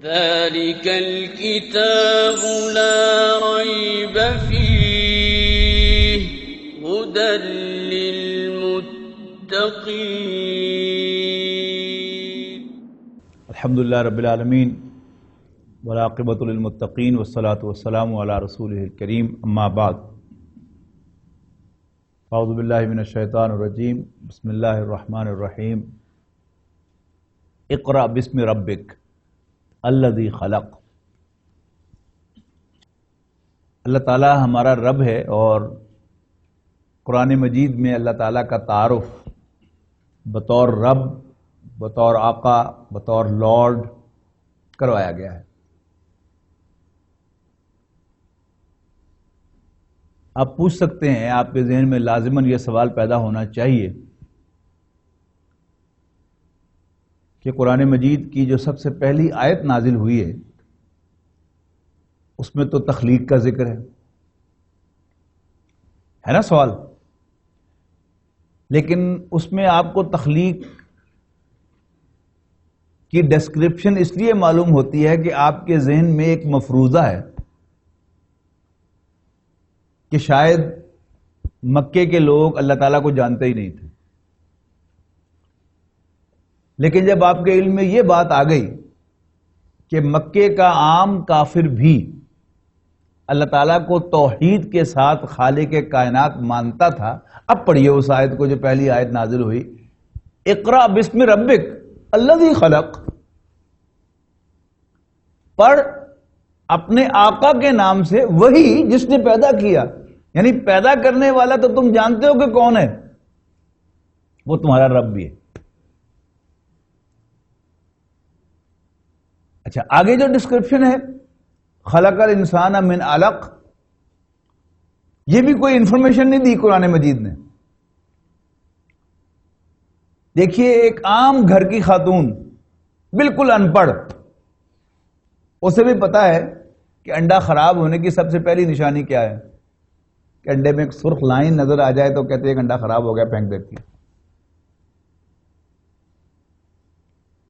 ذلك الكتاب لا ريب فيه هدى للمتقين. الحمد للہ رب العالمین والعاقبۃ للمتقین والصلاۃ والسلام علی رسولہ الکریم، اما بعد، اعوذ باللہ من الشیطان الرجیم، بسم اللہ الرحمن الرحیم. اقرأ باسم ربک الذی خلق. اللہ تعالیٰ ہمارا رب ہے، اور قرآن مجید میں اللہ تعالیٰ کا تعارف بطور رب، بطور آقا، بطور لارڈ کروایا گیا ہے. آپ پوچھ سکتے ہیں، آپ کے ذہن میں لازماً یہ سوال پیدا ہونا چاہیے کہ قرآن مجید کی جو سب سے پہلی آیت نازل ہوئی ہے اس میں تو تخلیق کا ذکر ہے نا سوال؟ لیکن اس میں آپ کو تخلیق کی ڈسکرپشن اس لیے معلوم ہوتی ہے کہ آپ کے ذہن میں ایک مفروضہ ہے کہ شاید مکے کے لوگ اللہ تعالیٰ کو جانتے ہی نہیں تھے. لیکن جب آپ کے علم میں یہ بات آ گئی کہ مکے کا عام کافر بھی اللہ تعالیٰ کو توحید کے ساتھ خالق کائنات مانتا تھا، اب پڑھیے اس آیت کو جو پہلی آیت نازل ہوئی، اقرأ باسم ربک الذی خلق. پڑھ اپنے آقا کے نام سے، وہی جس نے پیدا کیا. یعنی پیدا کرنے والا تو تم جانتے ہو کہ کون ہے، وہ تمہارا رب بھی ہے. اچھا، آگے جو ڈسکرپشن ہے، خلق الانسان من علق، یہ بھی کوئی انفارمیشن نہیں دی قرآن مجید نے. دیکھیے، ایک عام گھر کی خاتون بالکل ان پڑھ، اسے بھی پتا ہے کہ انڈا خراب ہونے کی سب سے پہلی نشانی کیا ہے، کہ انڈے میں ایک سرخ لائن نظر آ جائے تو کہتے ہیں کہ انڈا خراب ہو گیا، پھینک دیتی ہے.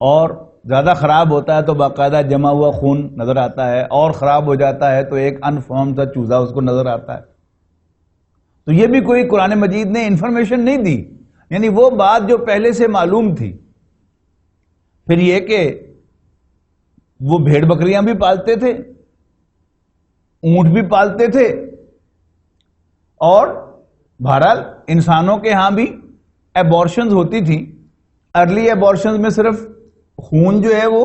اور زیادہ خراب ہوتا ہے تو باقاعدہ جمع ہوا خون نظر آتا ہے، اور خراب ہو جاتا ہے تو ایک انفارم سا چوزا اس کو نظر آتا ہے. تو یہ بھی کوئی قرآن مجید نے انفارمیشن نہیں دی، یعنی وہ بات جو پہلے سے معلوم تھی. پھر یہ کہ وہ بھیڑ بکریاں بھی پالتے تھے، اونٹ بھی پالتے تھے، اور بہرحال انسانوں کے ہاں بھی ایبورشنز ہوتی تھی. ارلی ایبورشنز میں صرف خون جو ہے وہ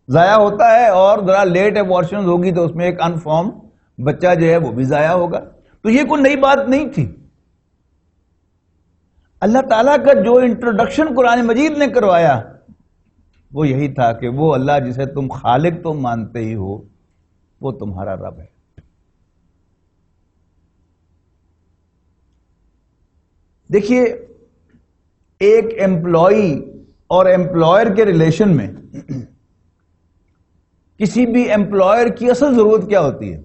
ضائع ہوتا ہے، اور ذرا لیٹ ایبورشنز ہوگی تو اس میں ایک انفارم بچہ جو ہے وہ بھی ضائع ہوگا. تو یہ کوئی نئی بات نہیں تھی. اللہ تعالیٰ کا جو انٹروڈکشن قرآن مجید نے کروایا وہ یہی تھا کہ وہ اللہ جسے تم خالق تو مانتے ہی ہو، وہ تمہارا رب ہے. دیکھیے، ایک ایمپلائی اور امپلائر کے ریلیشن میں کسی بھی امپلائر کی اصل ضرورت کیا ہوتی ہے؟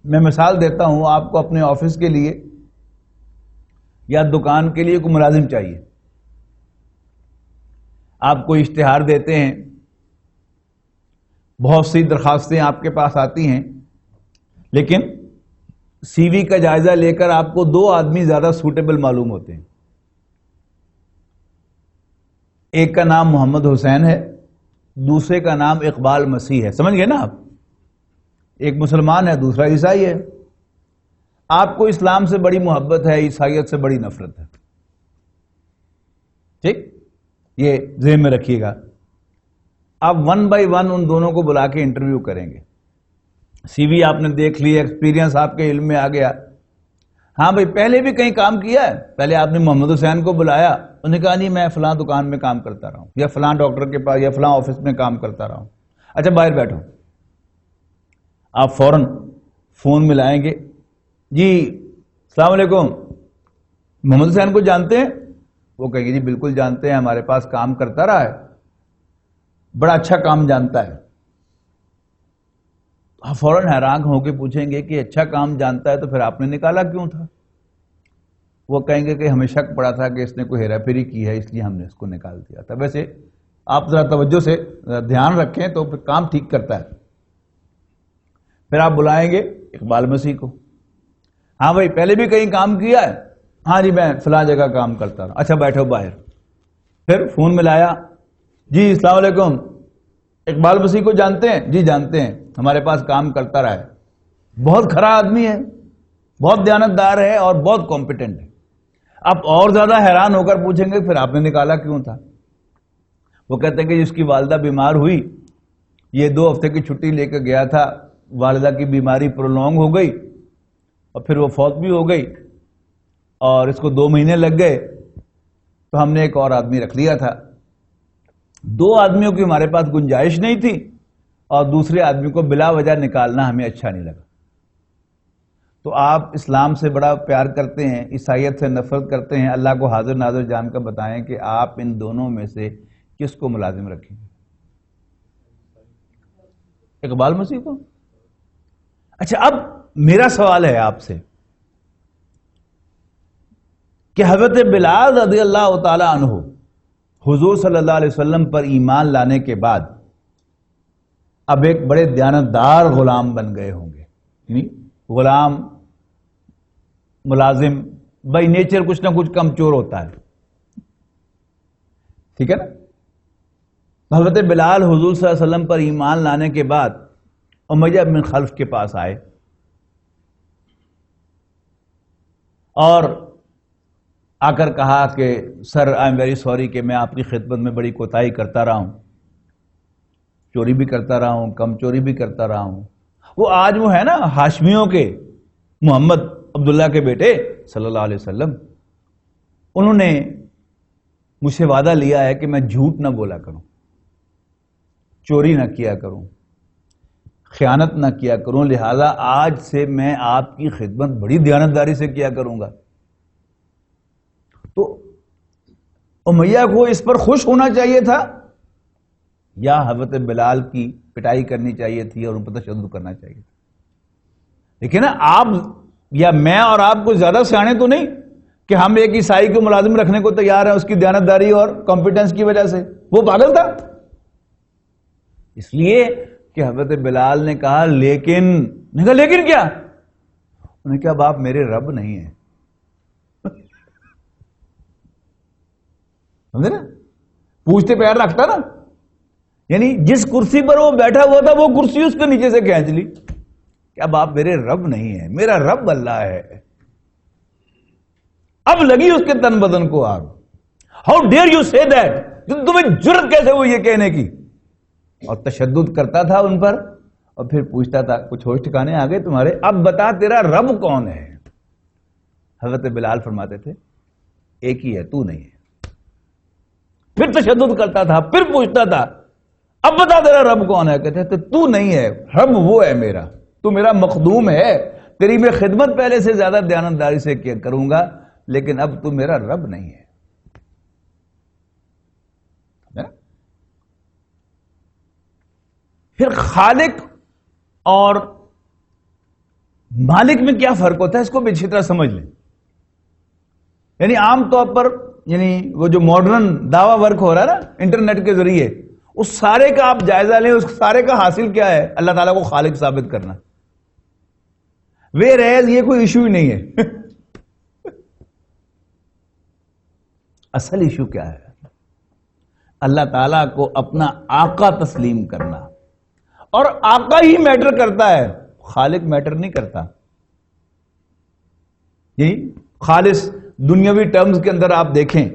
میں مثال دیتا ہوں، آپ کو اپنے آفس کے لیے یا دکان کے لیے کوئی ملازم چاہیے. آپ کو اشتہار دیتے ہیں، بہت سی درخواستیں آپ کے پاس آتی ہیں، لیکن سی وی کا جائزہ لے کر آپ کو 2 آدمی زیادہ سوٹیبل معلوم ہوتے ہیں. ایک کا نام محمد حسین ہے، دوسرے کا نام اقبال مسیح ہے. سمجھ گئے نا آپ؟ ایک مسلمان ہے، دوسرا عیسائی ہے. آپ کو اسلام سے بڑی محبت ہے، عیسائیت سے بڑی نفرت ہے. ٹھیک، یہ ذہن میں رکھیے گا. آپ 1 بائی 1 ان دونوں کو بلا کے انٹرویو کریں گے. سی وی آپ نے دیکھ لی، ایکسپیرینس آپ کے علم میں آ گیا. ہاں بھائی، پہلے بھی کہیں کام کیا ہے؟ پہلے آپ نے محمد حسین کو بلایا، انہوں نے کہا نہیں میں فلاں دکان میں کام کرتا رہا ہوں، یا فلاں ڈاکٹر کے پاس، یا فلاں آفس میں کام کرتا رہا ہوں. اچھا باہر بیٹھو. آپ فوراً فون ملائیں گے، جی السلام علیکم، محمد حسین کو جانتے ہیں؟ وہ کہیں گے جی بالکل جانتے ہیں، ہمارے پاس کام کرتا رہا ہے، بڑا اچھا کام جانتا ہے. آپ فوراً حیران ہو کے پوچھیں گے کہ اچھا کام جانتا ہے تو پھر آپ نے نکالا کیوں تھا؟ وہ کہیں گے کہ ہمیں شک پڑا تھا کہ اس نے کوئی ہیرا پھیری کی ہے، اس لیے ہم نے اس کو نکال دیا تھا. ویسے آپ ذرا توجہ سے دھیان رکھیں تو پھر کام ٹھیک کرتا ہے. پھر آپ بلائیں گے اقبال مسیح کو. ہاں بھائی پہلے بھی کہیں کام کیا ہے؟ ہاں جی میں فلاں جگہ کام کرتا ہوں. اچھا بیٹھو باہر. پھر فون ملایا, جی السلام علیکم, اقبال مسیح کو جانتے ہیں؟ جی جانتے ہیں, ہمارے پاس کام کرتا رہا ہے, بہت کھرا آدمی ہے, بہت دیانتدار ہے اور بہت کمپیٹنٹ ہے. آپ اور زیادہ حیران ہو کر پوچھیں گے پھر آپ نے نکالا کیوں تھا؟ وہ کہتے ہیں کہ جس کی والدہ بیمار ہوئی, یہ 2 ہفتے کی چھٹی لے کے گیا تھا, والدہ کی بیماری پرولونگ ہو گئی اور پھر وہ فوت بھی ہو گئی اور اس کو 2 مہینے لگ گئے, تو ہم نے ایک اور آدمی رکھ لیا تھا. 2 آدمیوں کی ہمارے پاس گنجائش نہیں تھی اور دوسرے آدمی کو بلا وجہ نکالنا ہمیں اچھا نہیں لگا. تو آپ اسلام سے بڑا پیار کرتے ہیں, عیسائیت سے نفرت کرتے ہیں, اللہ کو حاضر ناظر جان کر بتائیں کہ آپ ان دونوں میں سے کس کو ملازم رکھیں گے؟ اقبال مسیح کو؟ اچھا اب میرا سوال ہے آپ سے کہ حضرت بلال رضی اللہ تعالی عنہ حضور صلی اللہ علیہ وسلم پر ایمان لانے کے بعد اب ایک بڑے دیانتدار غلام بن گئے ہوں گے. یعنی غلام ملازم بائی نیچر کچھ نہ کچھ کمزور ہوتا ہے, ٹھیک ہے نا؟ حضرت بلال حضور صلی اللہ علیہ وسلم پر ایمان لانے کے بعد امیہ بن خلف کے پاس آئے اور آ کر کہا کہ سر آئی ایم ویری سوری کہ میں آپ کی خدمت میں بڑی کوتاہی کرتا رہا ہوں, چوری بھی کرتا رہا ہوں, کم چوری بھی کرتا رہا ہوں. وہ آج وہ ہے نا ہاشمیوں کے محمد عبداللہ کے بیٹے صلی اللہ علیہ وسلم, انہوں نے مجھ سے وعدہ لیا ہے کہ میں جھوٹ نہ بولا کروں, چوری نہ کیا کروں, خیانت نہ کیا کروں, لہذا آج سے میں آپ کی خدمت بڑی دیانتداری سے کیا کروں گا. تو امیہ کو اس پر خوش ہونا چاہیے تھا یا حضرت بلال کی پٹائی کرنی چاہیے تھی اور ان پر تشدد کرنا چاہیے تھا؟ دیکھیں نا, آپ یا میں اور آپ کو زیادہ سیانے تو نہیں کہ ہم ایک عیسائی کو ملازم رکھنے کو تیار ہیں اس کی دیانتداری اور کمپیٹنس کی وجہ سے. وہ پاگل تھا. اس لیے کہ حضرت بلال نے کہا لیکن کیا؟ انہوں نے کہا باپ میرے رب نہیں ہیں. سمجھے نا, پوچھتے پیر رکھتا نا, یعنی جس کرسی پر وہ بیٹھا ہوا تھا وہ کرسی اس کے نیچے سے کھینچ لی. کیا باپ میرے رب نہیں ہے, میرا رب اللہ ہے. اب لگی اس کے تن بدن کو آگ. ہاؤ ڈیئر یو سے دیٹ, تمہیں جرت کیسے وہ یہ کہنے کی؟ اور تشدد کرتا تھا ان پر اور پھر پوچھتا تھا کچھ ہوش ٹھکانے آ گئے تمہارے, اب بتا تیرا رب کون ہے؟ حضرت بلال فرماتے تھے ایک ہی ہے, تو نہیں ہے. پھر تشدد کرتا تھا, پھر پوچھتا تھا اب بتا تیرا رب کون ہے؟ کہتے کہ تو نہیں ہے, رب وہ ہے میرا, تو میرا مخدوم ہے, تیری میں خدمت پہلے سے زیادہ دیانتداری سے کیا کروں گا, لیکن اب تو میرا رب نہیں ہے. پھر خالق اور مالک میں کیا فرق ہوتا ہے اس کو بھی اچھی طرح سمجھ لیں. یعنی عام طور پر یعنی وہ جو ماڈرن دعوی ورک ہو رہا ہے نا انٹرنیٹ کے ذریعے, اس سارے کا آپ جائزہ لیں, اس سارے کا حاصل کیا ہے؟ اللہ تعالیٰ کو خالق ثابت کرنا. ویئر یہ کوئی ایشو ہی نہیں ہے. اصل ایشو کیا ہے؟ اللہ تعالیٰ کو اپنا آقا تسلیم کرنا, اور آقا ہی میٹر کرتا ہے, خالق میٹر نہیں کرتا. یہی خالص دنیاوی ٹرمز کے اندر آپ دیکھیں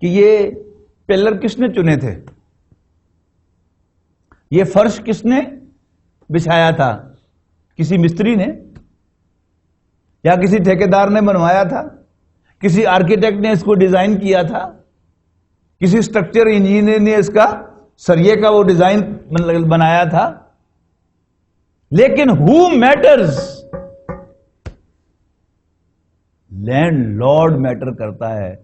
کہ یہ پلر کس نے چنے تھے, یہ فرش کس نے بچھایا تھا؟ کسی مستری نے یا کسی ٹھیکیدار نے بنوایا تھا؟ کسی آرکیٹیکٹ نے اس کو ڈیزائن کیا تھا؟ کسی اسٹرکچر انجینئر نے اس کا سریے کا وہ ڈیزائن بنایا تھا؟ لیکن ہو میٹرز؟ لینڈ لارڈ میٹر کرتا ہے.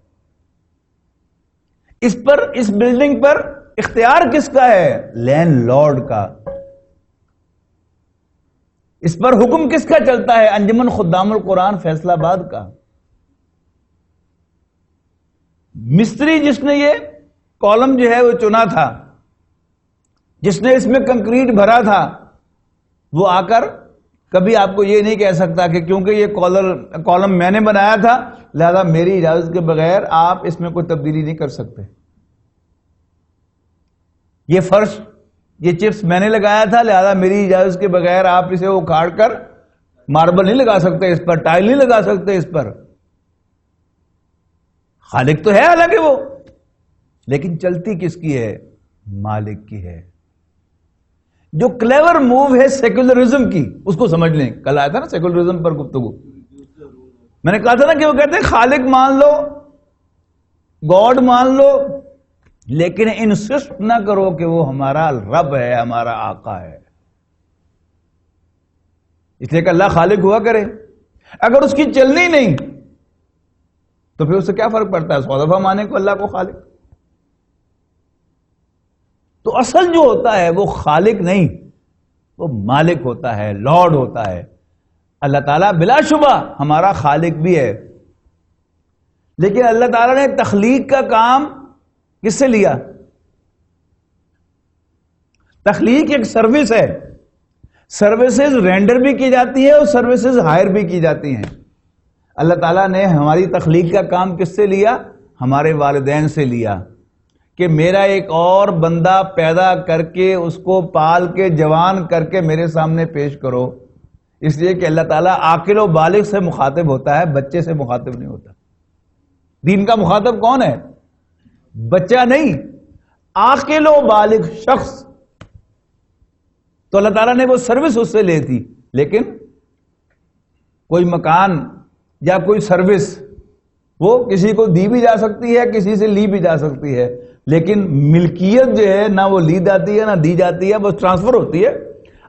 اس پر, اس بلڈنگ پر اختیار کس کا ہے؟ لینڈ لارڈ کا. اس پر حکم کس کا چلتا ہے؟ انجمن خدام القرآن فیصلہ آباد کا. مستری جس نے یہ کالم جو ہے وہ چنا تھا، جس نے اس میں کنکریٹ بھرا تھا، وہ آ کر کبھی آپ کو یہ نہیں کہہ سکتا کہ کیونکہ یہ کالم میں نے بنایا تھا لہذا میری اجازت کے بغیر آپ اس میں کوئی تبدیلی نہیں کر سکتے. یہ فرش، یہ چپس میں نے لگایا تھا لہذا میری اجازت کے بغیر آپ اسے اکھاڑ کر ماربل نہیں لگا سکتے، اس پر ٹائل نہیں لگا سکتے. اس پر خالق تو ہے حالانکہ وہ، لیکن چلتی کس کی ہے؟ مالک کی ہے. جو کلیور موو ہے سیکولرزم کی، اس کو سمجھ لیں. کل آیا تھا نا سیکولرزم پر گفتگو، میں نے کہا تھا نا کہ وہ کہتے ہیں خالق مان لو، گاڈ مان لو، لیکن انسسٹ نہ کرو کہ وہ ہمارا رب ہے، ہمارا آقا ہے. اس لیے کہ اللہ خالق ہوا کرے، اگر اس کی چلنی نہیں تو پھر اس سے کیا فرق پڑتا ہے؟ 100 دفعہ مانے کو اللہ کو خالق. تو اصل جو ہوتا ہے وہ خالق نہیں، وہ مالک ہوتا ہے، لارڈ ہوتا ہے. اللہ تعالیٰ بلا شبہ ہمارا خالق بھی ہے، لیکن اللہ تعالیٰ نے تخلیق کا کام کس سے لیا؟ تخلیق ایک سروس ہے، سروسز رینڈر بھی کی جاتی ہے اور سروسز ہائر بھی کی جاتی ہیں. اللہ تعالیٰ نے ہماری تخلیق کا کام کس سے لیا؟ ہمارے والدین سے لیا، کہ میرا ایک اور بندہ پیدا کر کے اس کو پال کے جوان کر کے میرے سامنے پیش کرو. اس لیے کہ اللہ تعالیٰ عاقل و بالغ سے مخاطب ہوتا ہے، بچے سے مخاطب نہیں ہوتا. دین کا مخاطب کون ہے؟ بچہ نہیں، عاقل و بالغ شخص. تو اللہ تعالیٰ نے وہ سروس اس سے لی تھی. لیکن کوئی مکان یا کوئی سروس وہ کسی کو دی بھی جا سکتی ہے، کسی سے لی بھی جا سکتی ہے، لیکن ملکیت جو ہے نہ وہ لی جاتی ہے نہ دی جاتی ہے، بس ٹرانسفر ہوتی ہے.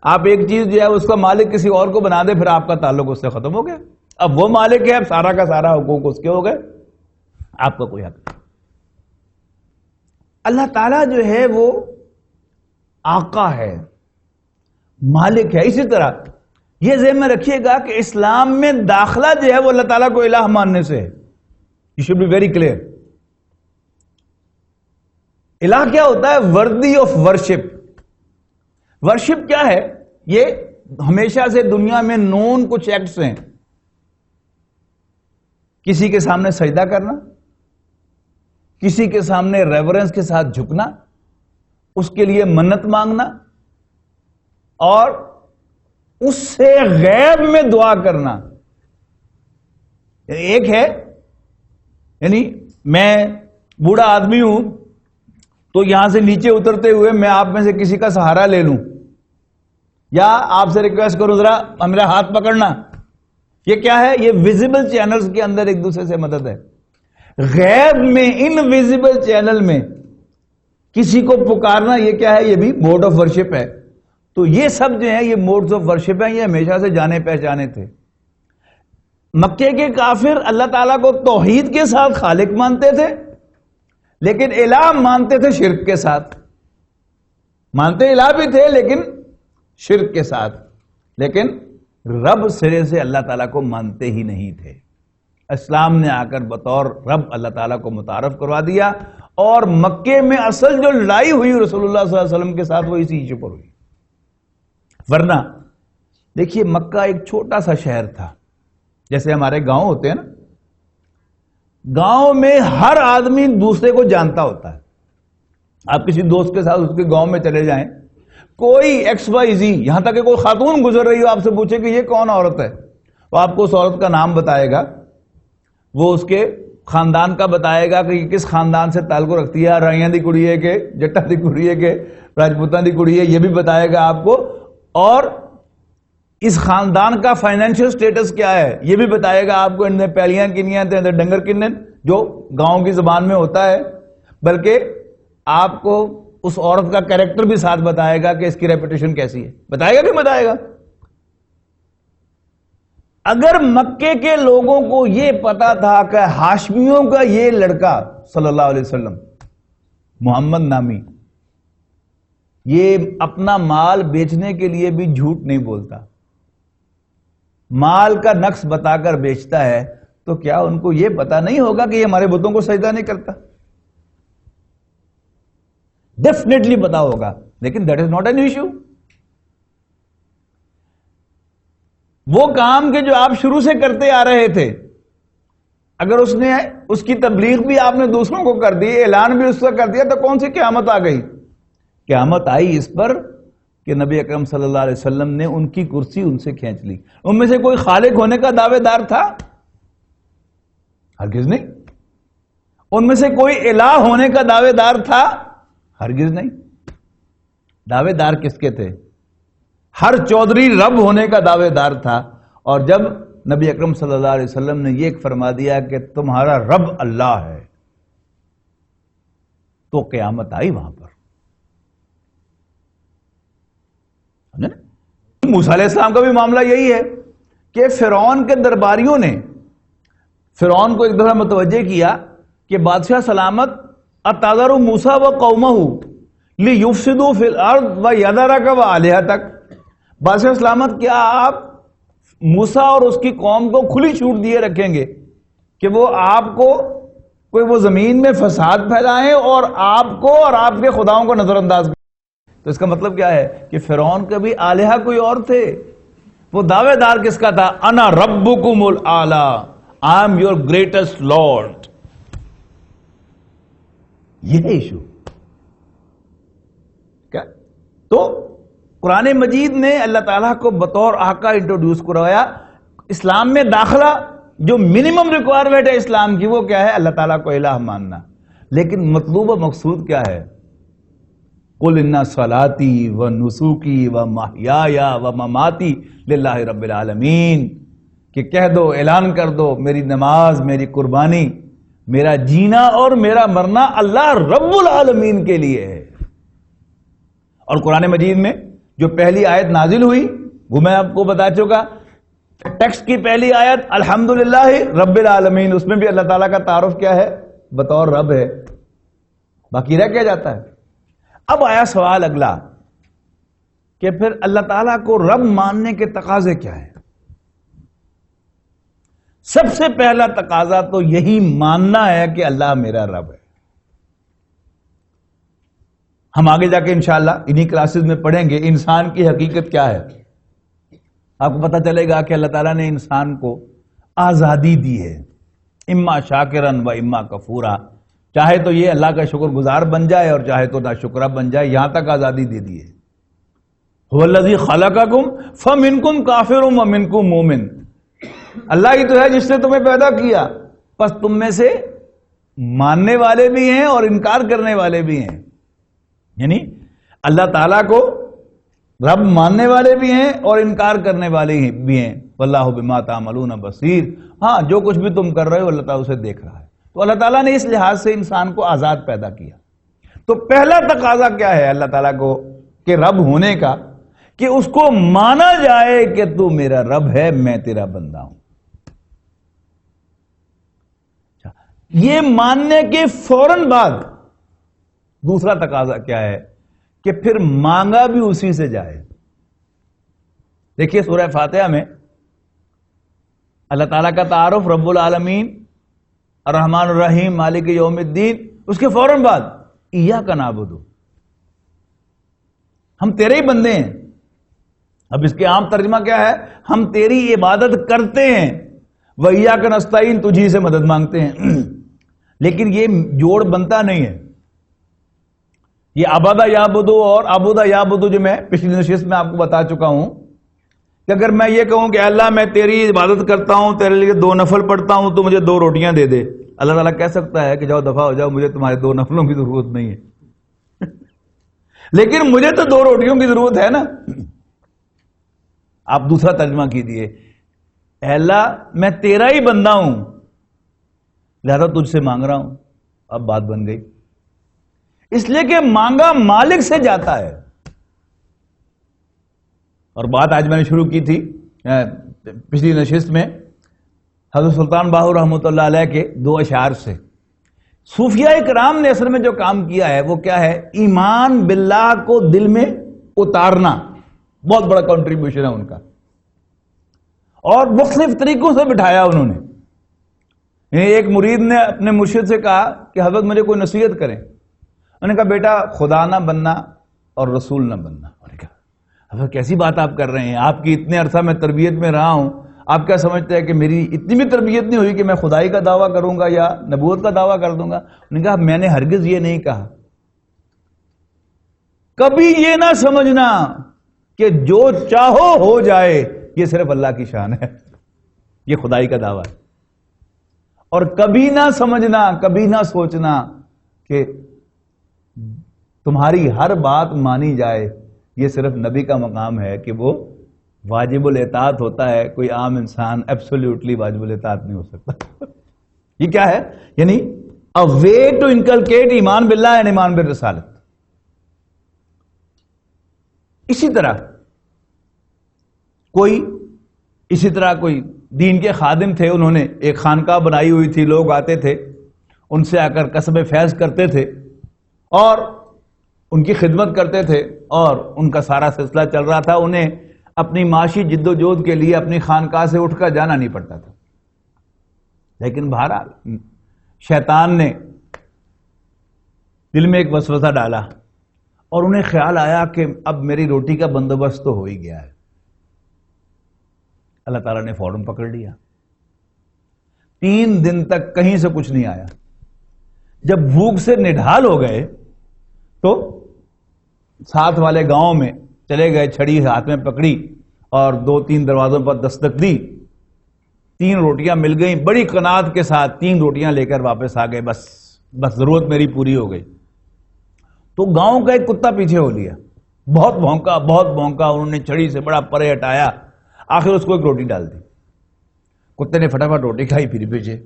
آپ ایک چیز جو ہے اس کا مالک کسی اور کو بنا دے، پھر آپ کا تعلق اس سے ختم ہو گیا. اب وہ مالک ہے، اب سارا کا سارا حقوق اس کے ہو گئے، آپ کا کوئی حق نہیں. اللہ تعالیٰ جو ہے وہ آقا ہے، مالک ہے. اسی طرح یہ ذہن میں رکھیے گا کہ اسلام میں داخلہ جو ہے وہ اللہ تعالیٰ کو الہ ماننے سے ہے. You should be very clear. الہ کیا ہوتا ہے؟ worthy of worship. ورشپ کیا ہے؟ یہ ہمیشہ سے دنیا میں نون کچھ ایکٹس ہیں. کسی کے سامنے سجدہ کرنا، کسی کے سامنے ریورنس کے ساتھ جھکنا، اس کے لیے منت مانگنا، اور اس سے غیب میں دعا کرنا. ایک ہے یعنی میں بوڑھا آدمی ہوں تو یہاں سے نیچے اترتے ہوئے میں آپ میں سے کسی کا سہارا لے لوں، یا آپ سے ریکویسٹ کروں ذرا میرا ہاتھ پکڑنا. یہ کیا ہے؟ یہ ویزیبل چینلز کے اندر ایک دوسرے سے مدد ہے. غیب میں انویزیبل چینل میں کسی کو پکارنا، یہ کیا ہے؟ یہ بھی موڈ آف ورشپ ہے. تو یہ سب جو ہیں یہ موڈز آف ورشپ ہیں، یہ ہمیشہ سے جانے پہچانے تھے. مکے کے کافر اللہ تعالیٰ کو توحید کے ساتھ خالق مانتے تھے، لیکن الہ مانتے تھے شرک کے ساتھ. مانتے الہ بھی تھے لیکن شرک کے ساتھ. لیکن رب سرے سے اللہ تعالیٰ کو مانتے ہی نہیں تھے. اسلام نے آ کر بطور رب اللہ تعالیٰ کو متعارف کروا دیا، اور مکے میں اصل جو لڑائی ہوئی رسول اللہ صلی اللہ علیہ وسلم کے ساتھ وہ اسی ایشو پر ہوئی. ورنہ دیکھیے مکہ ایک چھوٹا سا شہر تھا، جیسے ہمارے گاؤں ہوتے ہیں نا، گاؤں میں ہر آدمی دوسرے کو جانتا ہوتا ہے. آپ کسی دوست کے ساتھ اس کے گاؤں میں چلے جائیں، کوئی ایکس وائی زی، یہاں تک کہ کوئی خاتون گزر رہی ہو، آپ سے پوچھے کہ یہ کون عورت ہے، وہ آپ کو اس عورت کا نام بتائے گا، وہ اس کے خاندان کا بتائے گا کہ یہ کس خاندان سے تعلق رکھتی ہے، رائیاں دی کڑی ہے کہ جٹا دی کڑی ہے کہ راجپوتاں دی کڑی ہے، یہ بھی بتائے گا آپ کو. اور اس خاندان کا فائنینشل سٹیٹس کیا ہے یہ بھی بتائے گا آپ کو. اندر پیلیاں کنیاں تے اندر ڈنگر کنن، جو گاؤں کی زبان میں ہوتا ہے. بلکہ آپ کو اس عورت کا کریکٹر بھی ساتھ بتائے گا کہ اس کی ریپوٹیشن کیسی ہے. بتائے گا کہ بتائے گا؟ اگر مکے کے لوگوں کو یہ پتا تھا کہ ہاشمیوں کا یہ لڑکا صلی اللہ علیہ وسلم محمد نامی، یہ اپنا مال بیچنے کے لیے بھی جھوٹ نہیں بولتا، مال کا نقص بتا کر بیچتا ہے، تو کیا ان کو یہ پتا نہیں ہوگا کہ یہ ہمارے بتوں کو سجدہ نہیں کرتا؟ ڈیفینیٹلی پتا ہوگا، لیکن that is not an issue. وہ کام کے جو آپ شروع سے کرتے آ رہے تھے، اگر اس کی تبلیغ بھی آپ نے دوسروں کو کر دی، اعلان بھی اس کا کر دیا، تو کون سی قیامت آ گئی؟ قیامت آئی اس پر کہ نبی اکرم صلی اللہ علیہ وسلم نے ان کی کرسی ان سے کھینچ لی. ان میں سے کوئی خالق ہونے کا دعوے دار تھا؟ ہرگز نہیں. ان میں سے کوئی الہ ہونے کا دعوے دار تھا؟ ہرگز نہیں. دعوے دار کس کے تھے؟ ہر چودھری رب ہونے کا دعوے دار تھا. اور جب نبی اکرم صلی اللہ علیہ وسلم نے یہ فرما دیا کہ تمہارا رب اللہ ہے، تو قیامت آئی وہاں پر. موسیٰ علیہ السلام کا بھی معاملہ یہی ہے کہ فرعون کے درباریوں نے فرعون کو ایک دفعہ متوجہ کیا کہ بادشاہ سلامت اتذر موسیٰ و قومہ لیفسدوا فی الارض ویذرک وآلہتک. بادشاہ سلامت، کیا آپ موسیٰ اور اس کی قوم کو کھلی چھوٹ دیے رکھیں گے کہ وہ آپ کو وہ زمین میں فساد پھیلائیں اور آپ کو اور آپ کے خداؤں کو نظر انداز کریں؟ تو اس کا مطلب کیا ہے کہ فرعون کے بھی آلہہ کوئی اور تھے. وہ دعوے دار کس کا تھا؟ انا ربکم الاعلی، I am your greatest lord. یہ ہے ایشو. کیا تو قرآن مجید نے اللہ تعالیٰ کو بطور آقا انٹروڈیوس کروایا. اسلام میں داخلہ جو منیمم ریکوائرمنٹ ہے اسلام کی، وہ کیا ہے؟ اللہ تعالیٰ کو الہ ماننا. لیکن مطلوب و مقصود کیا ہے؟ قل ان صلاتی و نسوکی و محیای و مماتی للہ رب العالمین، کہ کہہ دو، اعلان کر دو، میری نماز، میری قربانی، میرا جینا اور میرا مرنا اللہ رب العالمین کے لیے ہے. اور قرآن مجید میں جو پہلی آیت نازل ہوئی وہ میں آپ کو بتا چکا. ٹیکسٹ کی پہلی آیت الحمدللہ رب العالمین، اس میں بھی اللہ تعالیٰ کا تعارف کیا ہے؟ بطور رب ہے. باقی رہ کیا جاتا ہے؟ اب آیا سوال اگلا کہ پھر اللہ تعالیٰ کو رب ماننے کے تقاضے کیا ہیں؟ سب سے پہلا تقاضا تو یہی ماننا ہے کہ اللہ میرا رب ہے. ہم آگے جا کے انشاءاللہ انہی کلاسز میں پڑھیں گے انسان کی حقیقت کیا ہے. آپ کو پتہ چلے گا کہ اللہ تعالیٰ نے انسان کو آزادی دی ہے، اما شاکرن و اما کفورا. چاہے تو یہ اللہ کا شکر گزار بن جائے اور چاہے تو ناشکرہ بن جائے، یہاں تک آزادی دے دی ہے. هو الذی خلقکم فمنکم کافر ومنکم مومن. اللہ ہی تو ہے جس نے تمہیں پیدا کیا، پس تم میں سے ماننے والے بھی ہیں اور انکار کرنے والے بھی ہیں. یعنی اللہ تعالیٰ کو رب ماننے والے بھی ہیں اور انکار کرنے والے بھی ہیں. واللہ بما تعملون بصیر. ہاں، جو کچھ بھی تم کر رہے ہو اللہ تعالیٰ اسے دیکھ رہا ہے. تو اللہ تعالیٰ نے اس لحاظ سے انسان کو آزاد پیدا کیا. تو پہلا تقاضا کیا ہے اللہ تعالیٰ کو کہ رب ہونے کا؟ کہ اس کو مانا جائے کہ تو میرا رب ہے، میں تیرا بندہ ہوں. یہ ماننے کے فوراً بعد دوسرا تقاضا کیا ہے کہ پھر مانگا بھی اسی سے جائے. دیکھیے سورہ فاتحہ میں اللہ تعالیٰ کا تعارف رب العالمین الرحمن الرحیم مالک یوم الدین، اس کے فوراً بعد ایاک نعبد، ہم تیرے ہی بندے ہیں. اب اس کے عام ترجمہ کیا ہے؟ ہم تیری عبادت کرتے ہیں. وَإِيَّاكَ نَسْتَعِينُ، تجھی سے مدد مانگتے ہیں. لیکن یہ جوڑ بنتا نہیں ہے. یہ عبادہ یعبدو اور عبودہ یعبدو جو میں پچھلی نشست میں آپ کو بتا چکا ہوں کہ اگر میں یہ کہوں کہ اللہ میں تیری عبادت کرتا ہوں، تیرے لیے 2 نفل پڑھتا ہوں، تو مجھے 2 روٹیاں دے دے، اللہ تعالیٰ کہہ سکتا ہے کہ جاؤ دفعہ ہو جاؤ، مجھے تمہارے 2 نفلوں کی ضرورت نہیں ہے. لیکن مجھے تو 2 روٹیوں کی ضرورت ہے نا. آپ دوسرا ترجمہ کیجیے، اے اللہ میں تیرا ہی بندہ ہوں لہذا تجھ سے مانگ رہا ہوں. اب بات بن گئی، اس لیے کہ مانگا مالک سے جاتا ہے. اور بات آج میں نے شروع کی تھی پچھلی نشست میں حضرت سلطان باہو رحمۃ اللہ علیہ کے 2 اشعار سے. صوفیاء کرام نے اصل میں جو کام کیا ہے وہ کیا ہے؟ ایمان باللہ کو دل میں اتارنا بہت بڑا کنٹریبیوشن ہے ان کا، اور مختلف طریقوں سے بٹھایا انہوں نے. ایک مرید نے اپنے مرشد سے کہا کہ حضرت مجھے کوئی نصیحت کریں. انہوں نے کہا بیٹا خدا نہ بننا اور رسول نہ بننا. انہوں نے کہا اب کیسی بات آپ کر رہے ہیں, آپ کی اتنے عرصہ میں تربیت میں رہا ہوں, آپ کیا سمجھتے ہیں کہ میری اتنی بھی تربیت نہیں ہوئی کہ میں خدائی کا دعویٰ کروں گا یا نبوت کا دعویٰ کر دوں گا. انہوں نے کہا میں نے ہرگز یہ نہیں کہا. کبھی یہ نہ سمجھنا کہ جو چاہو ہو جائے یہ صرف اللہ کی شان ہے, یہ خدائی کا دعویٰ ہے. اور کبھی نہ سمجھنا, کبھی نہ سوچنا کہ تمہاری ہر بات مانی جائے, یہ صرف نبی کا مقام ہے کہ وہ واجب الاطاعت ہوتا ہے. کوئی عام انسان ایبسولوٹلی واجب الاطاعت نہیں ہو سکتا. یہ کیا ہے؟ یعنی a way to inculcate ایمان باللہ and ایمان بالرسالت. اسی طرح کوئی دین کے خادم تھے, انہوں نے ایک خانقاہ بنائی ہوئی تھی, لوگ آتے تھے ان سے آ کر کسب فیض کرتے تھے اور ان کی خدمت کرتے تھے, اور ان کا سارا سلسلہ چل رہا تھا. انہیں اپنی معاشی جد و جہد کے لیے اپنی خانقاہ سے اٹھ کر جانا نہیں پڑتا تھا. لیکن بہرحال شیطان نے دل میں ایک وسوسہ ڈالا اور انہیں خیال آیا کہ اب میری روٹی کا بندوبست تو ہو ہی گیا ہے. اللہ تعالیٰ نے فوراً پکڑ لیا. 3 دن تک کہیں سے کچھ نہیں آیا. جب بھوک سے نڈھال ہو گئے تو ساتھ والے گاؤں میں چلے گئے, چھڑی ہاتھ میں پکڑی اور 2-3 دروازوں پر دستک دی. 3 روٹیاں مل گئیں, بڑی قناعت کے ساتھ 3 روٹیاں لے کر واپس آ گئے. بس ضرورت میری پوری ہو گئی. تو گاؤں کا ایک کتا پیچھے ہو لیا, بہت بھونکا. انہوں نے چھڑی سے بڑا پرے ہٹایا, آخر اس کو ایک روٹی ڈال دی. کتے نے فٹافٹ روٹی کھائی, پھر پیچھے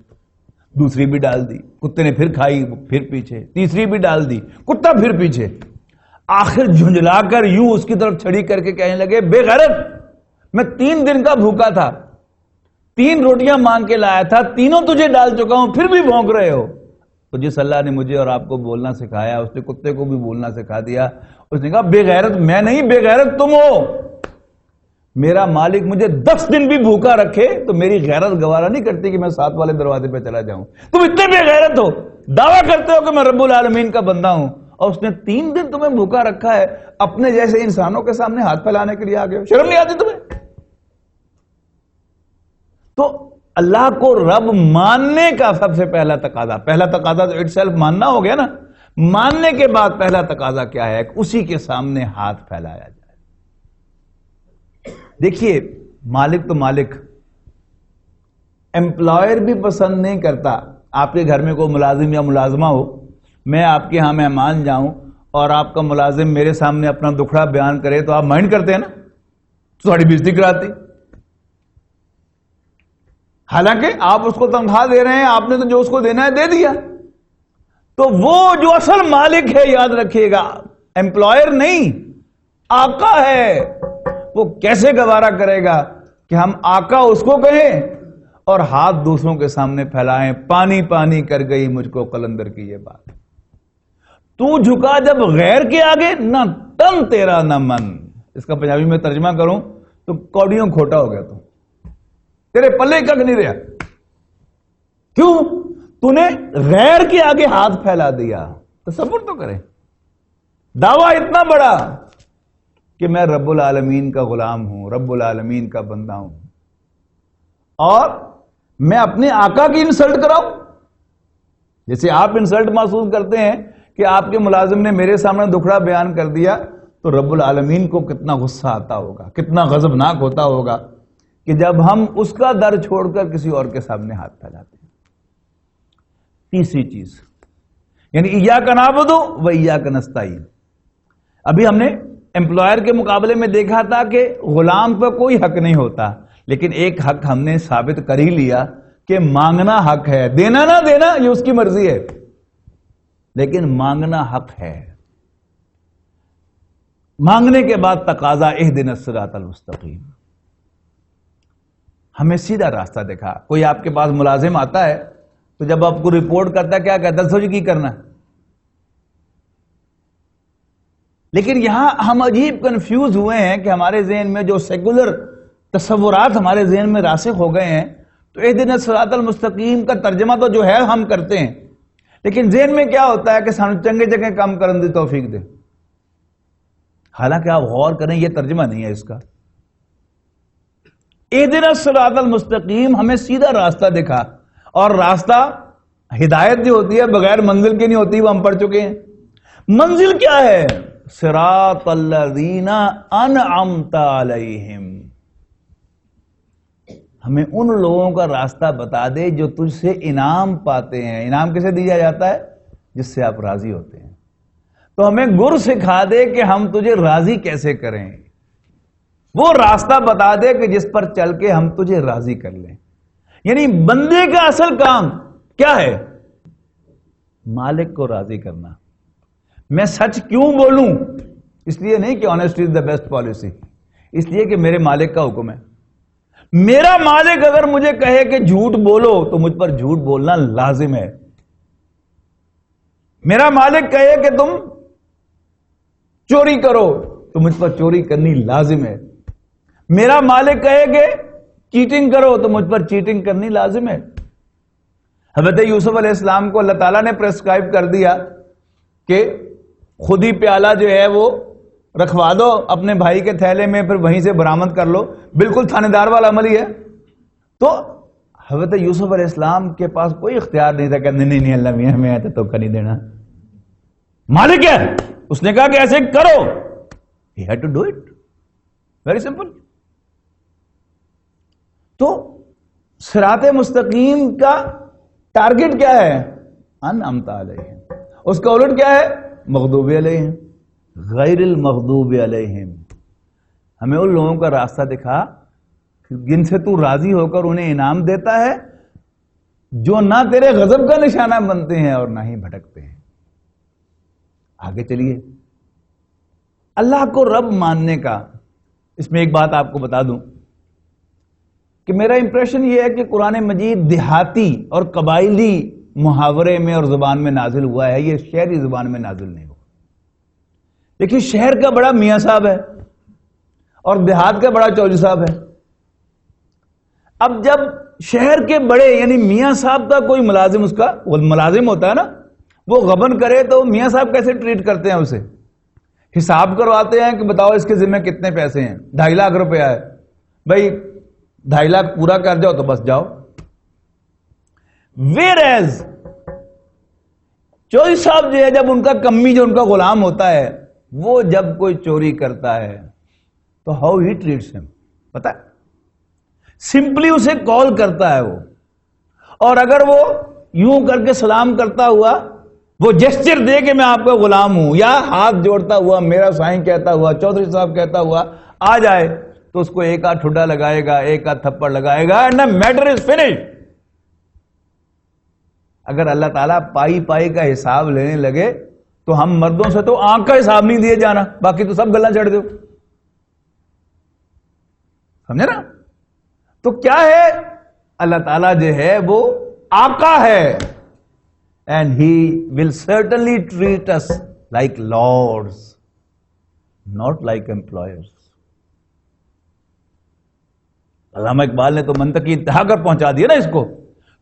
دوسری بھی ڈال دی. کتے نے پھر کھائی, پھر پیچھے تیسری بھی ڈال دی. کتا پھر پیچھے. آخر جھنجلا کر یوں اس کی طرف چھڑی کر کے کہنے لگے, بے غیرت, میں 3 دن کا بھوکا تھا, 3 روٹیاں مانگ کے لایا تھا, تینوں تجھے ڈال چکا ہوں, پھر بھی بھونک رہے ہو. تو جس اللہ نے مجھے اور آپ کو بولنا سکھایا اس نے کتے کو بھی بولنا سکھا دیا. اس نے کہا بے غیرت میں نہیں, بے غیرت تم ہو. میرا مالک مجھے 10 دن بھی بھوکا رکھے تو میری غیرت گوارا نہیں کرتی کہ میں 7 والے دروازے پہ چلا جاؤں. تم اتنے بے غیرت ہو, دعویٰ کرتے ہو کہ میں رب العالمین کا بندہ ہوں, اور اس نے 3 دن تمہیں بھوکا رکھا ہے, اپنے جیسے انسانوں کے سامنے ہاتھ پھیلانے کے لیے آ گئے ہو. شرم نہیں آتی تمہیں؟ تو اللہ کو رب ماننے کا سب سے پہلا تقاضا تو اٹ سیلف ماننا ہو گیا نا. ماننے کے بعد پہلا تقاضا کیا ہے؟ اسی کے سامنے ہاتھ پھیلایا جائے. دیکھیے مالک تو مالک, امپلائر بھی پسند نہیں کرتا. آپ کے گھر میں کوئی ملازم یا ملازمہ ہو, میں آپ کے ہاں مہمان جاؤں اور آپ کا ملازم میرے سامنے اپنا دکھڑا بیان کرے تو آپ مائنڈ کرتے ہیں نا, تھوڑی بےزتی کراتی. حالانکہ آپ اس کو تنخواہ دے رہے ہیں, آپ نے تو جو اس کو دینا ہے دے دیا. تو وہ جو اصل مالک ہے, یاد رکھیے گا, امپلائر نہیں, آقا ہے. وہ کیسے گوارا کرے گا کہ ہم آقا اس کو کہیں اور ہاتھ دوسروں کے سامنے پھیلائیں, پانی پانی کر گئی مجھ کو قلندر کی یہ بات. تو جھکا جب غیر کے آگے, نہ تن تیرا نہ من. اس کا پنجابی میں ترجمہ کروں تو کوڑیوں کھوٹا ہو گیا, تیرے پلے کک نہیں رہا. کیوں؟ تو نے غیر کے آگے ہاتھ پھیلا دیا. تصور تو کرے, دعویٰ اتنا بڑا کہ میں رب العالمین کا غلام ہوں, رب العالمین کا بندہ ہوں, اور میں اپنے آقا کی انسلٹ کراؤں. جیسے آپ انسلٹ محسوس کرتے ہیں کہ آپ کے ملازم نے میرے سامنے دکھڑا بیان کر دیا, تو رب العالمین کو کتنا غصہ آتا ہوگا, کتنا غضبناک ہوتا ہوگا کہ جب ہم اس کا در چھوڑ کر کسی اور کے سامنے ہاتھ پھیلاتے ہیں. تیسری چیز یعنی ایاک نعبد و ایاک نستعین. ابھی ہم نے امپلائر کے مقابلے میں دیکھا تھا کہ غلام پہ کوئی حق نہیں ہوتا, لیکن ایک حق ہم نے ثابت کر ہی لیا کہ مانگنا حق ہے. دینا نہ دینا یہ اس کی مرضی ہے, لیکن مانگنا حق ہے. مانگنے کے بعد تقاضا اہدنا الصراط المستقیم, ہمیں سیدھا راستہ دکھا. کوئی آپ کے پاس ملازم آتا ہے تو جب آپ کو رپورٹ کرتا ہے کیا کہتا ہے؟ سوچ کی کرنا. لیکن یہاں ہم عجیب کنفیوز ہوئے ہیں کہ ہمارے ذہن میں جو سیکولر تصورات ہمارے ذہن میں راسخ ہو گئے ہیں, تو اہدنا الصراط المستقیم کا ترجمہ تو جو ہے ہم کرتے ہیں, لیکن ذہن میں کیا ہوتا ہے کہ سانو چنگے چنگے کام کرنے دی توفیق دے. حالانکہ آپ غور کریں یہ ترجمہ نہیں ہے اس کا. اہدنا الصراط المستقیم ہمیں سیدھا راستہ دکھا، اور راستہ ہدایت جو ہوتی ہے بغیر منزل کے نہیں ہوتی، وہ ہم پڑھ چکے ہیں. منزل کیا ہے؟ صراط الذین انعمت علیہم، ہمیں ان لوگوں کا راستہ بتا دے جو تجھ سے انعام پاتے ہیں. انعام کسے دیا جاتا ہے؟ جس سے آپ راضی ہوتے ہیں. تو ہمیں گر سکھا دے کہ ہم تجھے راضی کیسے کریں، وہ راستہ بتا دے کہ جس پر چل کے ہم تجھے راضی کر لیں. یعنی بندے کا اصل کام کیا ہے؟ مالک کو راضی کرنا. میں سچ کیوں بولوں؟ اس لیے نہیں کہ honesty is the best policy, اس لیے کہ میرے مالک کا حکم ہے. میرا مالک اگر مجھے کہے کہ جھوٹ بولو تو مجھ پر جھوٹ بولنا لازم ہے. میرا مالک کہے کہ تم چوری کرو تو مجھ پر چوری کرنی لازم ہے. میرا مالک کہے کہ چیٹنگ کرو تو مجھ پر چیٹنگ کرنی لازم ہے. حضرت یوسف علیہ السلام کو اللہ تعالیٰ نے پرسکرائب کر دیا کہ خود ہی پیالہ جو ہے وہ رکھوا دو اپنے بھائی کے تھیلے میں، پھر وہیں سے برآمد کر لو. بالکل تھانے دار والا عمل ہی ہے. تو حضرت یوسف علیہ السلام کے پاس کوئی اختیار نہیں تھا کہ نہیں اللہ میاں ہمیں آتا تو نہیں دینا. مالک ہے، اس نے کہا کہ ایسے کرو. He had to do it. Very simple. تو صراط مستقیم کا ٹارگٹ کیا ہے؟ انعمت علیہم. اس کا الٹ کیا ہے؟ مغضوب علیہم. غیر المغضوب علیہم. ہمیں ان لوگوں کا راستہ دکھا جن سے تو راضی ہو کر انہیں انعام دیتا ہے، جو نہ تیرے غضب کا نشانہ بنتے ہیں اور نہ ہی بھٹکتے ہیں. آگے چلیے. اللہ کو رب ماننے کا، اس میں ایک بات آپ کو بتا دوں کہ میرا امپریشن یہ ہے کہ قرآن مجید دیہاتی اور قبائلی محاورے میں اور زبان میں نازل ہوا ہے، یہ شہری زبان میں نازل نہیں ہوا. لیکن شہر کا بڑا میاں صاحب ہے اور دیہات کا بڑا چودھری صاحب ہے. اب جب شہر کے بڑے یعنی میاں صاحب کا کوئی ملازم، اس کا وہ ملازم ہوتا ہے نا، وہ غبن کرے تو میاں صاحب کیسے ٹریٹ کرتے ہیں؟ اسے حساب کرواتے ہیں کہ بتاؤ اس کے ذمہ کتنے پیسے ہیں. 2.5 لاکھ روپیہ ہے بھائی، 2.5 لاکھ پورا کر جاؤ تو بس جاؤ. ویئرز چودھری صاحب جو ہے، جب ان کا کمی جو ان کا غلام ہوتا ہے، وہ جب کوئی چوری کرتا ہے تو ہاؤ ہی ٹریٹس ہم پتا ہے؟ سمپلی اسے کال کرتا ہے وہ، اور اگر وہ یوں کر کے سلام کرتا ہوا، وہ جسچر دے کہ میں آپ کا غلام ہوں، یا ہاتھ جوڑتا ہوا میرا سائن کہتا ہوا، چودھری صاحب کہتا ہوا آ جائے، تو اس کو ایک آدھ ٹھڈا لگائے گا، ایک آدھ تھپڑ لگائے گا، and the matter is finished. اگر اللہ تعالیٰ پائی پائی کا حساب لینے لگے تو ہم مردوں سے تو آنکھ کا حساب نہیں دیے جانا، باقی تو سب گلا چڑھ دو. سمجھے نا؟ تو کیا ہے؟ اللہ تعالیٰ جو ہے وہ آقا ہے، and he will certainly treat us like lords, not like employers. علامہ اقبال نے تو منطقی انتہا کر پہنچا دیا نا اس کو.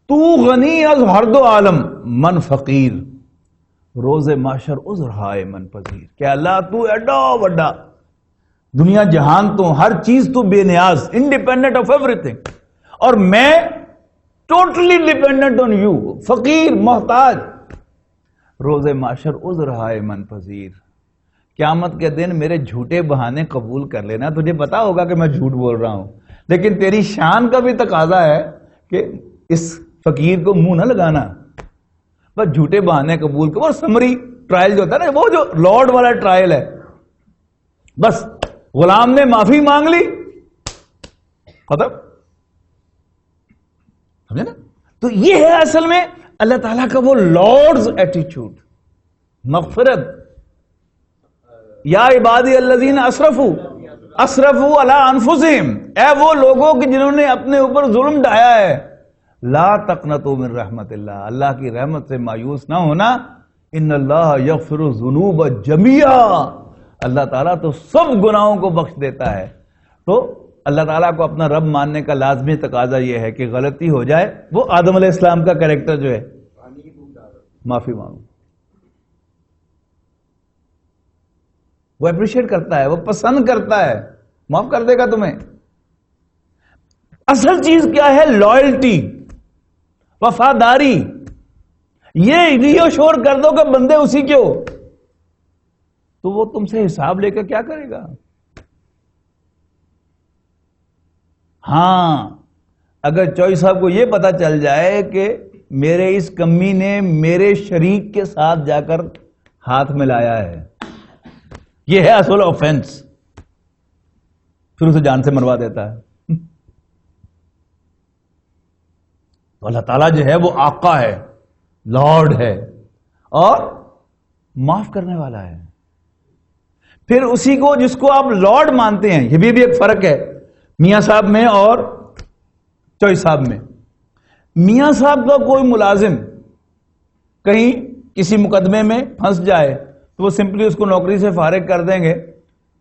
تو غنی از ہر دو عالم من فقیر، روز محشر عذر ہائے من پذیر. کہ اللہ تو ایڈا وڈا، دنیا جہان تو ہر چیز تو بے نیاز، انڈیپینڈنٹ آف ایوری تھنگ، اور میں ٹوٹلی ڈیپینڈنٹ آن یو، فقیر محتاج. روز محشر عذر ہائے من پذیر. قیامت کے دن میرے جھوٹے بہانے قبول کر لینا. تجھے پتا ہوگا کہ میں جھوٹ بول رہا ہوں، لیکن تیری شان کا بھی تقاضا ہے کہ اس فقیر کو منہ نہ لگانا، بس جھوٹے بہانے قبول کر. اور سمری ٹرائل جو ہوتا ہے نا، وہ جو لارڈ والا ٹرائل ہے، بس غلام نے معافی مانگ لی، ختم. سمجھے نا؟ تو یہ ہے اصل میں اللہ تعالیٰ کا وہ لارڈز ایٹیچیوڈ، مغفرت. یا عبادی الذین اسرفوا علی انفسہم، اے وہ لوگوں کہ جنہوں نے اپنے اوپر ظلم ڈھایا ہے، لا تقنطوا من رحمت اللہ، اللہ کی رحمت سے مایوس نہ ہونا. ان اللہ یغفر الذنوب جميعا، اللہ تعالیٰ تو سب گناہوں کو بخش دیتا ہے. تو اللہ تعالیٰ کو اپنا رب ماننے کا لازمی تقاضا یہ ہے کہ غلطی ہو جائے. وہ آدم علیہ السلام کا کریکٹر جو ہے، معافی مانگو. وہ اپریشیٹ کرتا ہے, وہ پسند کرتا ہے, معاف کر دے گا تمہیں. اصل چیز کیا ہے؟ لائلٹی, وفاداری. یہ ریو شور کر دو کہ بندے اسی کے ہو, تو وہ تم سے حساب لے کر کیا کرے گا؟ ہاں, اگر چوئی صاحب کو یہ پتا چل جائے کہ میرے اس کمی نے میرے شریک کے ساتھ جا کر ہاتھ ملایا ہے, یہ ہے اصل آفینس, پھر اسے جان سے مروا دیتا ہے. تو اللہ تعالیٰ جو ہے وہ آقا ہے, لارڈ ہے, اور معاف کرنے والا ہے. پھر اسی کو جس کو آپ لارڈ مانتے ہیں, یہ بھی ایک فرق ہے میاں صاحب میں اور چوئی صاحب میں. میاں صاحب کا کوئی ملازم کہیں کسی مقدمے میں پھنس جائے تو وہ سمپلی اس کو نوکری سے فارغ کر دیں گے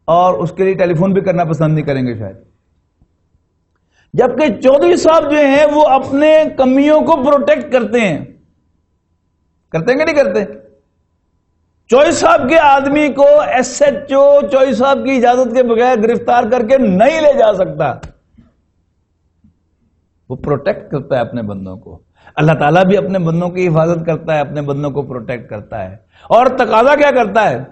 اور اس کے لیے ٹیلی فون بھی کرنا پسند نہیں کریں گے شاید. جبکہ چودھری صاحب جو ہیں وہ اپنے کمیوں کو پروٹیکٹ کرتے ہیں. کرتے ہیں کہ نہیں کرتے؟ چوئی صاحب کے آدمی کو ایس ایچ او چوئی صاحب کی اجازت کے بغیر گرفتار کر کے نہیں لے جا سکتا. وہ پروٹیکٹ کرتا ہے اپنے بندوں کو. اللہ تعالیٰ بھی اپنے بندوں کی حفاظت کرتا ہے, اپنے بندوں کو پروٹیکٹ کرتا ہے. اور تقاضا کیا کرتا ہے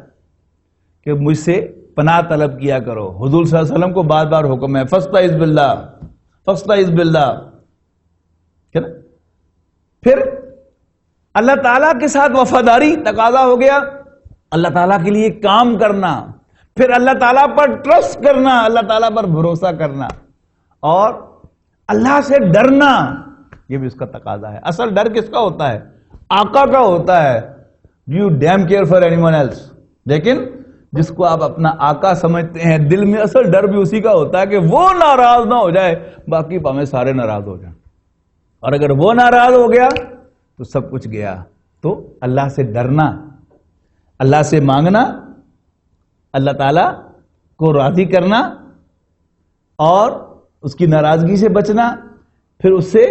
کہ مجھ سے پناہ طلب کیا کرو. حضور صلی اللہ علیہ وسلم کو بار بار حکم ہے, فاستعذ باللہ, فاستعذ باللہ. پھر اللہ تعالیٰ کے ساتھ وفاداری تقاضا ہو گیا, اللہ تعالیٰ کے لیے کام کرنا, پھر اللہ تعالیٰ پر ٹرسٹ کرنا, اللہ تعالیٰ پر بھروسہ کرنا, اور اللہ سے ڈرنا. یہ بھی اس کا تقاضا ہے. اصل ڈر کس کا ہوتا ہے؟ آقا کا ہوتا ہے. You damn care for anyone else. لیکن جس کو آپ اپنا آقا سمجھتے ہیں, دل میں اصل ڈر بھی اسی کا ہوتا ہے کہ وہ ناراض نہ ہو جائے, باقی پامیں سارے ناراض ہو جائیں. اور اگر وہ ناراض ہو گیا تو سب کچھ گیا. تو اللہ سے ڈرنا, اللہ سے مانگنا, اللہ تعالیٰ کو راضی کرنا اور اس کی ناراضگی سے بچنا, پھر اس سے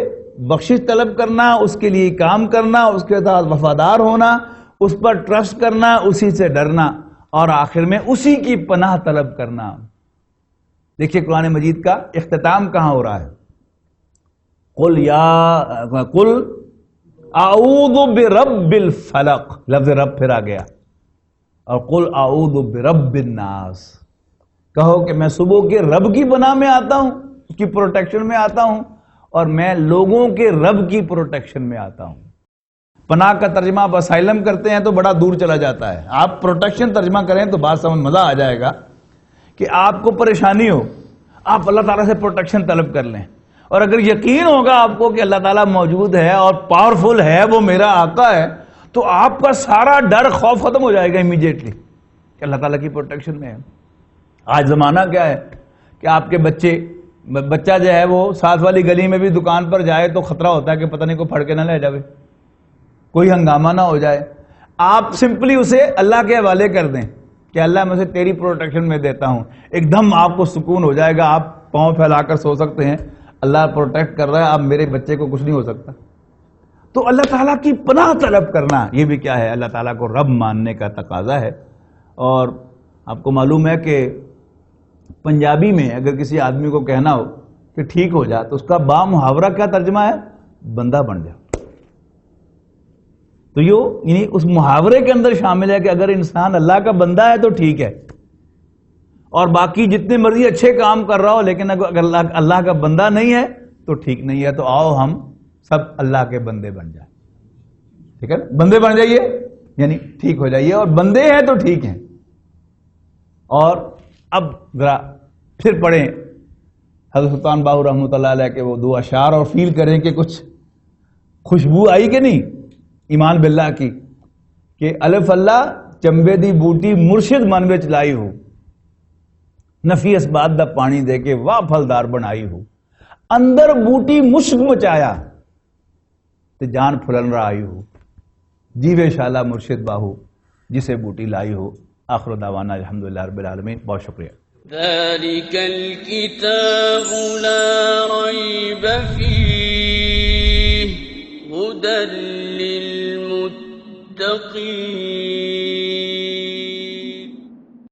بخشش طلب کرنا, اس کے لیے کام کرنا, اس کے ساتھ وفادار ہونا, اس پر ٹرسٹ کرنا, اسی سے ڈرنا, اور آخر میں اسی کی پناہ طلب کرنا. دیکھیے قرآن مجید کا اختتام کہاں ہو رہا ہے؟ قل اعوذ برب الفلق. لفظ رب پھر آ گیا. اور قل اعوذ برب الناس, کہو کہ میں صبح کے رب کی پناہ میں آتا ہوں, اس کی پروٹیکشن میں آتا ہوں, اور میں لوگوں کے رب کی پروٹیکشن میں آتا ہوں. پناہ کا ترجمہ آپ اسائلم کرتے ہیں تو بڑا دور چلا جاتا ہے. آپ پروٹیکشن ترجمہ کریں تو بات سمجھ مزہ آ جائے گا کہ آپ کو پریشانی ہو, آپ اللہ تعالیٰ سے پروٹیکشن طلب کر لیں, اور اگر یقین ہوگا آپ کو کہ اللہ تعالیٰ موجود ہے اور پاورفل ہے, وہ میرا آقا ہے, تو آپ کا سارا ڈر خوف ختم ہو جائے گا امیڈیٹلی کہ اللہ تعالیٰ کی پروٹیکشن میں ہے. آج زمانہ کیا ہے کہ آپ کے بچہ جو ہے وہ ساتھ والی گلی میں بھی دکان پر جائے تو خطرہ ہوتا ہے کہ پتہ نہیں کوئی پھڑ کے نہ لے جائے, کوئی ہنگامہ نہ ہو جائے. آپ سمپلی اسے اللہ کے حوالے کر دیں کہ اللہ میں اسے تیری پروٹیکشن میں دیتا ہوں, ایک دم آپ کو سکون ہو جائے گا. آپ پاؤں پھیلا کر سو سکتے ہیں, اللہ پروٹیکٹ کر رہا ہے, اب میرے بچے کو کچھ نہیں ہو سکتا. تو اللہ تعالیٰ کی پناہ طلب کرنا, یہ بھی کیا ہے؟ اللہ تعالیٰ کو رب ماننے کا تقاضا ہے. اور آپ کو معلوم ہے کہ پنجابی میں اگر کسی آدمی کو کہنا ہو کہ ٹھیک ہو جا, تو اس کا با محاورہ کیا ترجمہ ہے؟ بندہ بن جا. تو یعنی اس محاورے کے اندر شامل ہے کہ اگر انسان اللہ کا بندہ ہے تو ٹھیک ہے, اور باقی جتنے مرضی اچھے کام کر رہا ہو, لیکن اگر اللہ کا بندہ نہیں ہے تو ٹھیک نہیں ہے. تو آؤ ہم سب اللہ کے بندے بن جائیں. ٹھیک ہے, بندے بن جائیے یعنی ٹھیک ہو جائیے, اور بندے ہیں تو ٹھیک ہیں. اور اب ذرا پھر پڑھیں حضرت سلطان باہو رحمۃ اللہ علیہ کے وہ دو اشعار, اور فیل کریں کہ کچھ خوشبو آئی کہ نہیں ایمان باللہ کی, کہ الف اللہ چمبے دی بوٹی مرشد من وچ لائی ہو, نفی اس بات دا پانی دے کے واہ پھلدار بنائی ہو, اندر بوٹی مشک مچایا تے جان پھلن رہا آئی ہو, جیوے شالا مرشد باہو جسے بوٹی لائی ہو. آخر دعوانا الحمدللہ رب العالمین. بہت شکریہ. ذلك الكتاب لا ريب فيه هدى للمتقين للمتقين